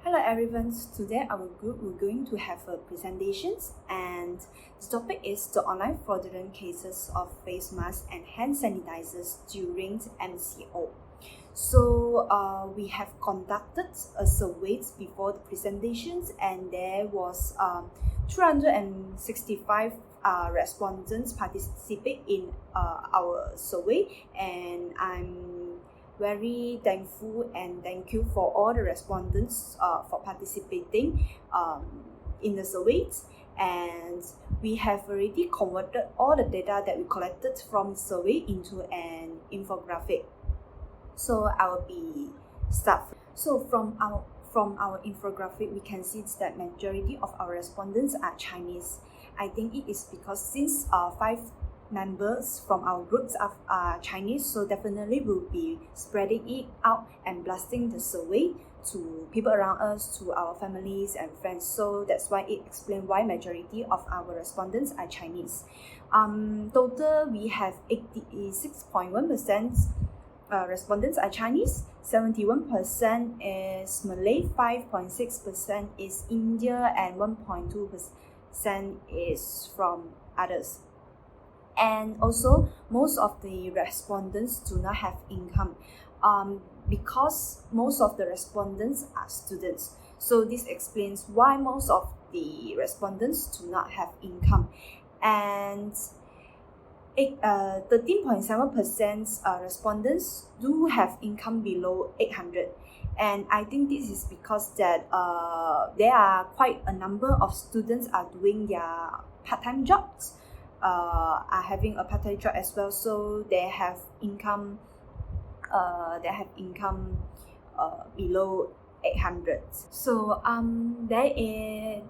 Hello everyone, today our group we're going to have a presentations and the topic is the online fraudulent cases of face masks and hand sanitizers during MCO. So we have conducted a survey before the presentations and there was 265 respondents participate in our survey, and I'm very thankful and thank you for all the respondents for participating in the surveys. And we have already converted all the data that we collected from survey into an infographic. So I will be start. So from our infographic, we can see that majority of our respondents are Chinese. I think it is because since 5 members from our groups are Chinese, so definitely we'll be spreading it out and blasting the survey to people around us, to our families and friends. So that's why it explains why majority of our respondents are Chinese. Total we have 86.1% respondents are Chinese, 71% is Malay, 5.6% is India, and 1.2% is from others. And also, most of the respondents do not have income because most of the respondents are students. So this explains why most of the respondents do not have income. And 13.7% respondents do have income below 800. And I think this is because that there are quite a number of students are doing their part-time jobs, are having a part-time job as well, so they have income below 800. So there is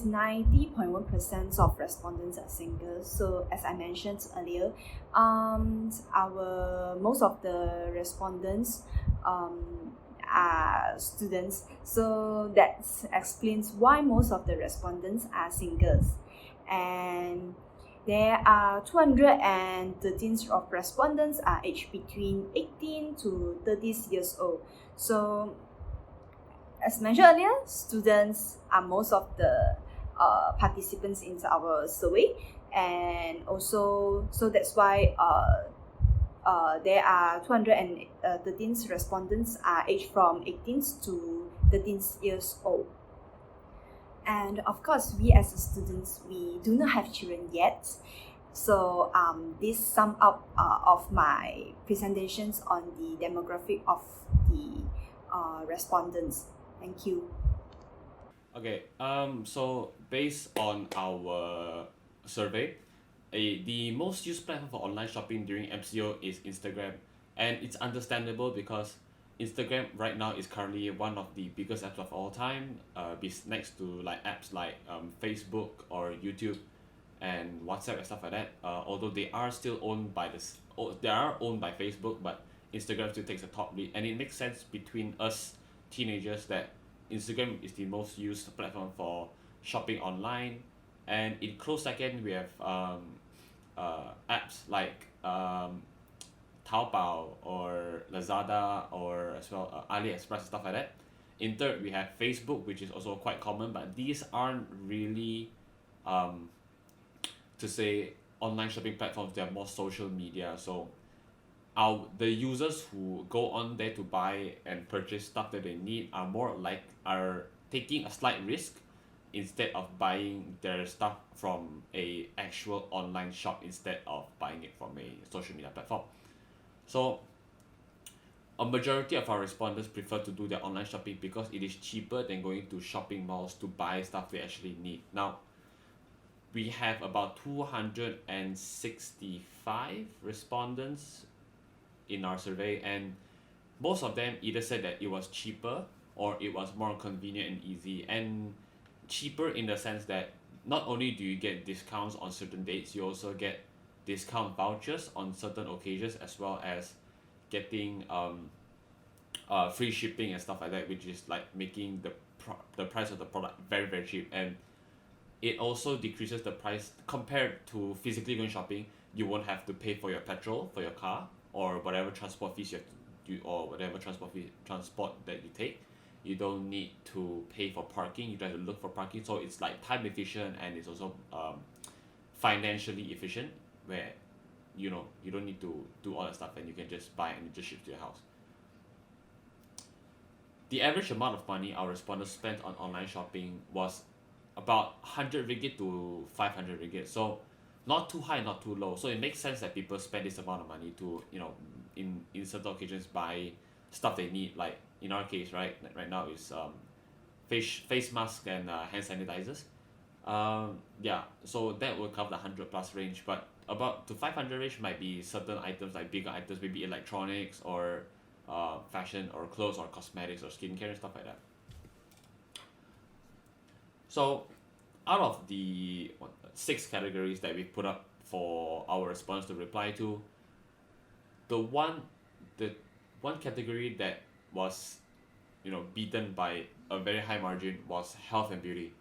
90.1% of respondents are singles. So as I mentioned earlier, most of the respondents are students. So that explains why most of the respondents are singles. And there are 213 of respondents are aged between 18 to 30 years old. So as mentioned earlier, students are most of the participants in our survey, and also so that's why there are 213 respondents are aged from 18 to 13 years old. And of course, we as students, we do not have children yet. So this sum up of my presentations on the demographic of the respondents. Thank you. Okay, so based on our survey, the most used platform for online shopping during MCO is Instagram, and it's understandable because Instagram right now is currently one of the biggest apps of all time, next to like apps like Facebook or YouTube and WhatsApp and stuff like that. Although they are still owned by they are owned by Facebook, but Instagram still takes a top lead, and it makes sense between us teenagers that Instagram is the most used platform for shopping online. And in close second, we have apps like Taobao or Lazada, or as well AliExpress and stuff like that. In third, we have Facebook, which is also quite common, but these aren't really to say online shopping platforms. They are more social media. So the users who go on there to buy and purchase stuff that they need are taking a slight risk instead of buying their stuff from a actual online shop instead of buying it from a social media platform. So a majority of our respondents prefer to do their online shopping because it is cheaper than going to shopping malls to buy stuff they actually need. Now, we have about 265 respondents in our survey, and most of them either said that it was cheaper or it was more convenient and easy. And cheaper in the sense that not only do you get discounts on certain dates, you also get discount vouchers on certain occasions, as well as getting free shipping and stuff like that, which is like making the price of the product very very cheap. And it also decreases the price compared to physically going shopping. You won't have to pay for your petrol for your car or whatever transport fees you have to do, or whatever transport that you take. You don't need to pay for parking. You don't have to look for parking. So it's like time efficient, and it's also financially efficient, where you don't need to do all that stuff, and you can just buy and it just shipped to your house. The average amount of money our respondents spent on online shopping was about 100 ringgit to 500 ringgit. So not too high, not too low. So it makes sense that people spend this amount of money to, in certain occasions, buy stuff they need. Like in our case, right now is face mask and hand sanitizers. Yeah, so that will cover the 100 plus range, but about to 500 range might be certain items, like bigger items, maybe electronics or fashion or clothes or cosmetics or skincare and stuff like that. So out of the 6 categories that we put up for our respondents to reply to, the one category that was beaten by a very high margin was health and beauty.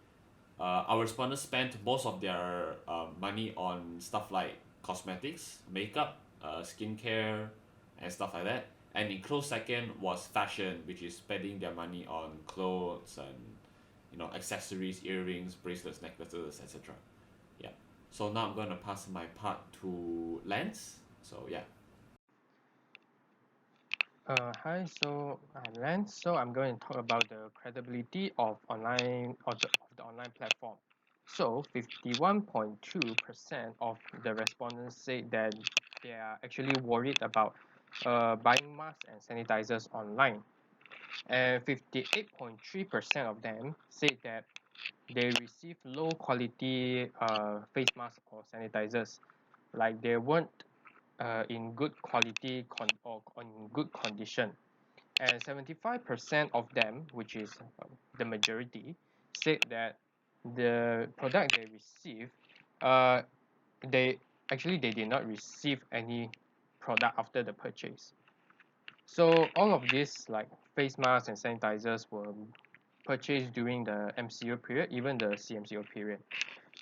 Our respondents spent most of their money on stuff like cosmetics, makeup, skincare, and stuff like that. And in close second was fashion, which is spending their money on clothes and accessories, earrings, bracelets, necklaces, etc. Yeah. So now I'm gonna pass my part to Lance. So yeah. Hi, so I'm Lance. So I'm going to talk about the credibility of the online platform. So 51.2% of the respondents say that they are actually worried about buying masks and sanitizers online, and 58.3% of them say that they receive low quality face masks or sanitizers, like they weren't in good quality or in good condition. And 75% of them, which is the majority, said that the product they received, uh, they did not receive any product after the purchase. So all of these, like face masks and sanitizers, were purchased during the MCO period, even the CMCO period.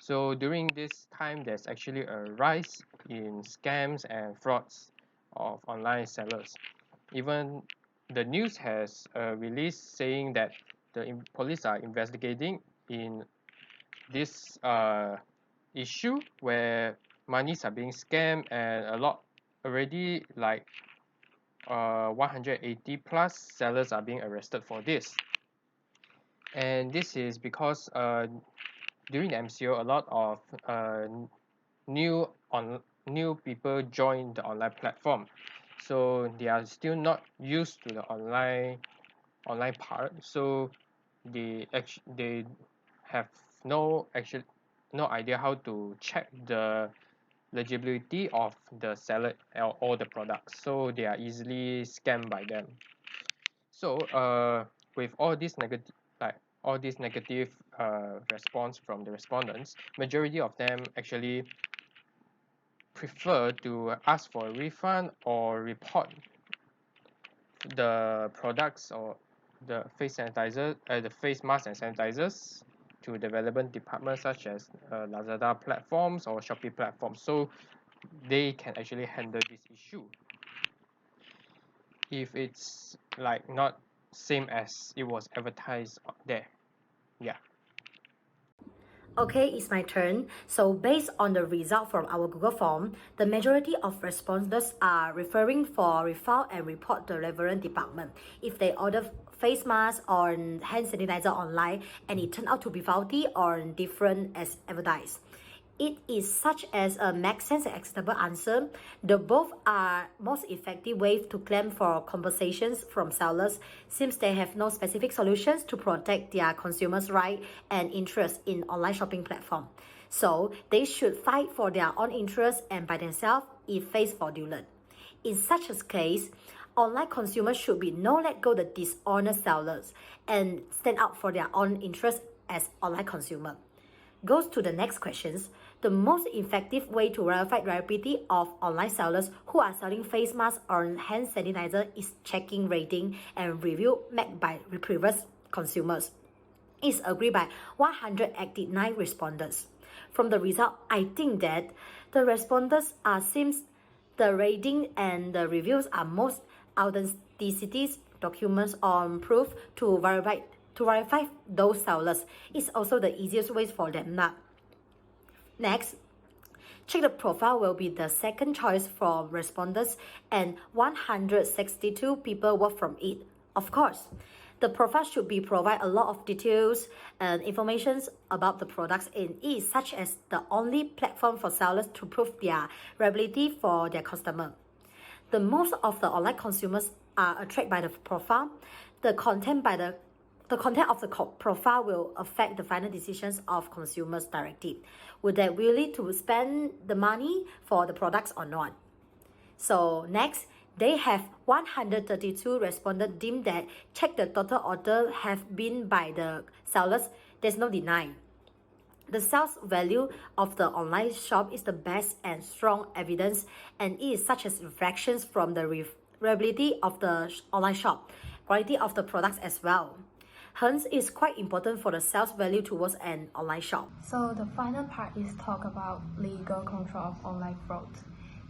So during this time, there's actually a rise in scams and frauds of online sellers. Even the news has released saying that the police are investigating in this issue where monies are being scammed, and a lot already, like 180 plus sellers are being arrested for this. And this is because during the MCO, a lot of new people join the online platform, so they are still not used to the online part. So they have no idea how to check the legibility of the seller or the products, so they are easily scammed by them. So with all these negative response from the respondents, majority of them actually prefer to ask for a refund or report the products or the face mask and sanitizers to the relevant departments, such as Lazada platforms or Shopee platforms, so they can actually handle this issue if it's like not same as it was advertised there. Yeah. Okay, it's my turn. So based on the result from our Google form, the majority of respondents are referring for refile and report the relevant department if they order face mask or hand sanitizer online and it turned out to be faulty or different as advertised. It is such as a make sense and acceptable answer. The both are most effective ways to claim for compensations from sellers, since they have no specific solutions to protect their consumers' right and interest in online shopping platform. So they should fight for their own interest and by themselves if faced fraudulent. In such a case, online consumers should be no let go the dishonest sellers and stand up for their own interest as online consumer. Goes to the next questions. The most effective way to verify reliability of online sellers who are selling face masks or hand sanitizer is checking rating and review made by previous consumers. It's agreed by 189 respondents. From the result, I think that the respondents seems the rating and the reviews are most authenticities documents or proof to verify those sellers. It's also the easiest way for them now. Next, check the profile will be the second choice for respondents, and 162 people work from it. Of course, the profile should be provide a lot of details and information about the products in it, such as the only platform for sellers to prove their reliability for their customer. The most of the online consumers are attracted by the profile. The content of the profile will affect the final decisions of consumers directly. Would they willing to spend the money for the products or not? So next, they have 132 respondents deemed that check the total order have been by the sellers. There's no deny. The sales value of the online shop is the best and strong evidence, and it is such as reflections from the reliability of the online shop, quality of the products as well. Hence, it's quite important for the sales value towards an online shop. So the final part is talk about legal control of online fraud.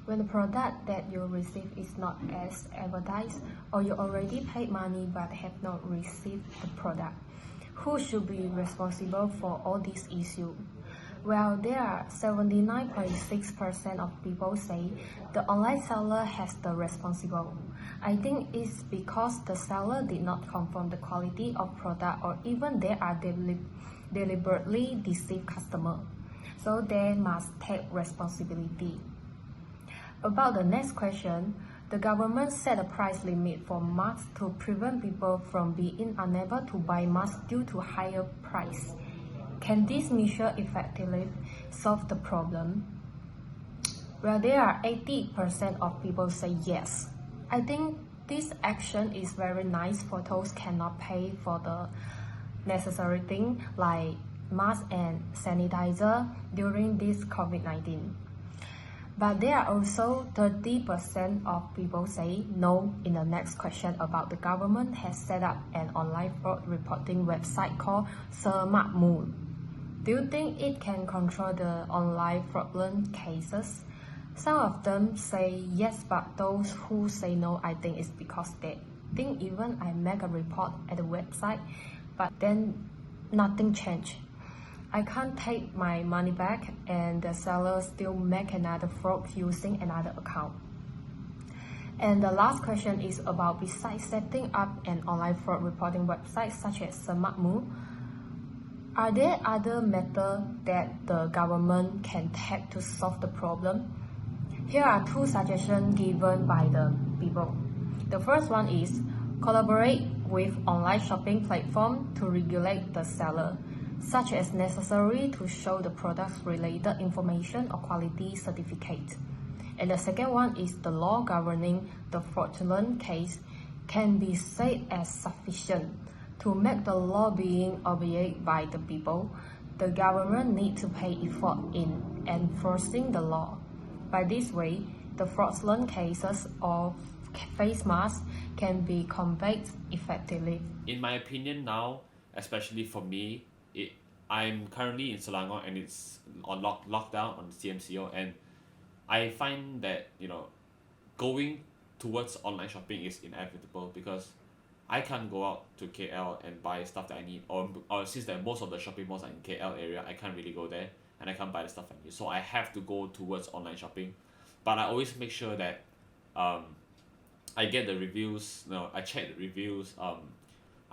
When the product that you receive is not as advertised, or you already paid money but have not received the product, who should be responsible for all these issues? Well, there are 79.6% of people say the online seller has the responsible. I think it's because the seller did not confirm the quality of product, or even they are deliberately deceive customer. So they must take responsibility. About the next question, the government set a price limit for masks to prevent people from being unable to buy masks due to higher price. Can this measure effectively solve the problem? Well, there are 80% of people say yes. I think this action is very nice for those cannot pay for the necessary things like mask and sanitizer during this COVID-19. But there are also 30% of people say no in the next question about the government has set up an online fraud reporting website called Smart. Do you think it can control the online fraudulent cases? Some of them say yes, but those who say no, I think it's because they think even I make a report at the website, but then nothing changed. I can't take my money back, and the seller still make another fraud using another account. And the last question is about, besides setting up an online fraud reporting website such as Smart, are there other methods that the government can take to solve the problem? Here are two suggestions given by the people. The first one is collaborate with online shopping platform to regulate the seller, such as necessary to show the product's related information or quality certificate. And the second one is the law governing the fraudulent case can be said as sufficient to make the law being obeyed by the people. The government needs to pay effort in enforcing the law. By this way, the fraudulent cases of face masks can be combated effectively. In my opinion now, especially for me, I'm currently in Selangor and it's on lockdown on CMCO, and I find that going towards online shopping is inevitable because I can't go out to KL and buy stuff that I need, or since that most of the shopping malls are in KL area, I can't really go there and I can't buy the stuff I need. So I have to go towards online shopping, but I always make sure that I get the reviews. I check the reviews.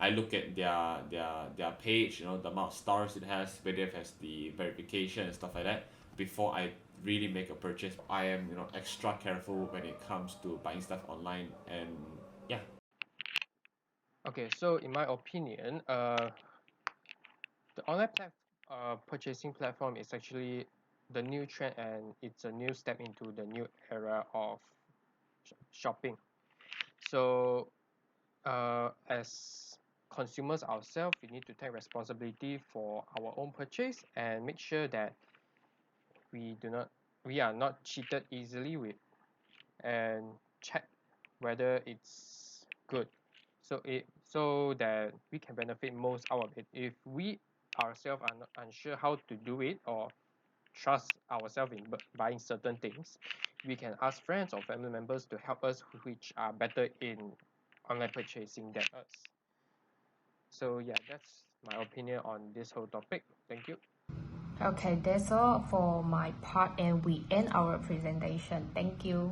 I look at their page, the amount of stars it has, whether it has the verification and stuff like that before I really make a purchase. I am extra careful when it comes to buying stuff online, and yeah. Okay, so in my opinion, the online purchasing platform is actually the new trend, and it's a new step into the new era of shopping. So as consumers ourselves, we need to take responsibility for our own purchase and make sure that we are not cheated easily with, and check whether it's good, so that we can benefit most out of it. If we ourselves are not unsure how to do it or trust ourselves in buying certain things, we can ask friends or family members to help us, which are better in online purchasing than us. So yeah, that's my opinion on this whole topic. Thank you. Okay, that's all for my part, and we end our presentation. Thank you.